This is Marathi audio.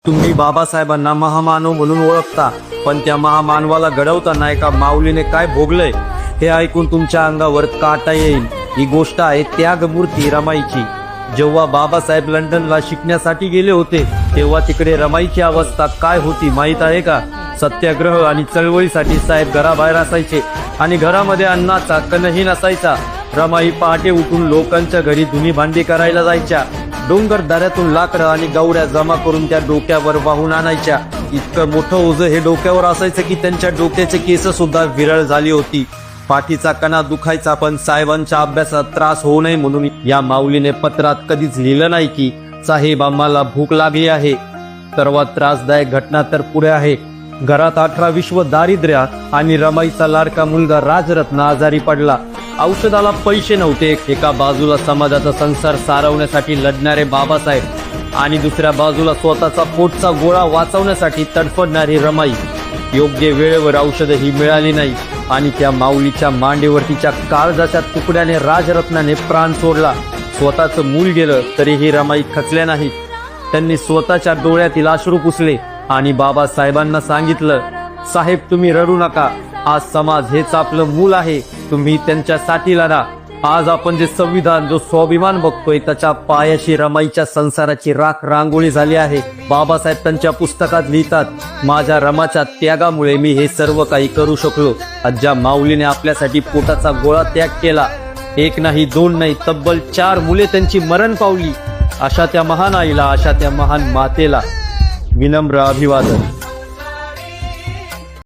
तुम्ही बाबासाहेबांना महामानव म्हणून ओळखता, पण त्या महामानवाला घडवताना एका माऊलीने काय भोगलंय हे ऐकून तुमच्या अंगावर काटा येईल। ही गोष्ट आहे त्यागमूर्ती रमाईची। जेव्हा बाबासाहेब लंडनला शिकण्यासाठी गेले होते तेव्हा तिकडे रमाईची अवस्था काय होती माहीत आहे का? सत्याग्रह आणि चळवळीसाठी साहेब घराबाहेर असायचे आणि घरामध्ये अन्नाचा कणही नसायचा। रमाई पहाटे उठून लोकांच्या घरी धुनी भांडी करायला जायच्या। डोंगर दऱ्यातून लाकडं आणि गवऱ्या जमा करून त्या डोक्यावर वाहून आणायच्या। इतकं मोठं ओझं हे डोक्यावर असायचं की त्यांच्या डोक्याचे केस सुद्धा विरळ झाली होती। पाठीचा कणा दुखायचा, पण साहेबांच्या अभ्यासात त्रास होऊ नये म्हणून या माऊलीने पत्रात कधीच लिहिलं नाही की साहेब आम्हाला भूक लागली आहे। सर्वात त्रासदायक घटना तर पुढे आहे। घरात 18 विश्व दारिद्र्यात आणि रमाईचा लाडका मुलगा राजरत्न आजारी पडला। औषधाला पैसे नव्हते। एका बाजूला समाजाचा संसार सारवण्यासाठी लढणारे बाबासाहेब आणि दुसऱ्या बाजूला स्वतःचा पोटचा गोळा वाचवण्यासाठी तडफडणारी रमाई। योग्य वेळेवर औषधही मिळाली नाही आणि त्या माऊलीच्या मांडीवरतीच्या काळजाच्या तुकड्याने राजरत्नाने प्राण सोडला। स्वतःचं मूल गेलं तरीही रमाई खचल्या नाही। त्यांनी स्वतःच्या डोळ्यातील अश्रू पुसले आणि बाबासाहेबांना सांगितलं, साहेब तुम्ही रडू नका, आज समाज हेच आपलं मूल आहे, तुम्ही त्यांच्यासाठी लढा। आज आपण जे संविधान, जो स्वाभिमान बघतोय त्याच्या पायाशी रमाईच्या संसाराची राख रांगोळी झाली आहे। बाबासाहेब त्यांच्या पुस्तकात लिहितात, माझ्या रमाच्या त्यागामुळे मी हे सर्व काही करू शकलो। आज ज्या माऊलीने आपल्यासाठी पोटाचा गोळा त्याग केला, एक नाही दोन नाही तब्बल 4 मुले त्यांची मरण पावली, अशा त्या महान आईला, अशा त्या महान मातेला विनम्र अभिवादन।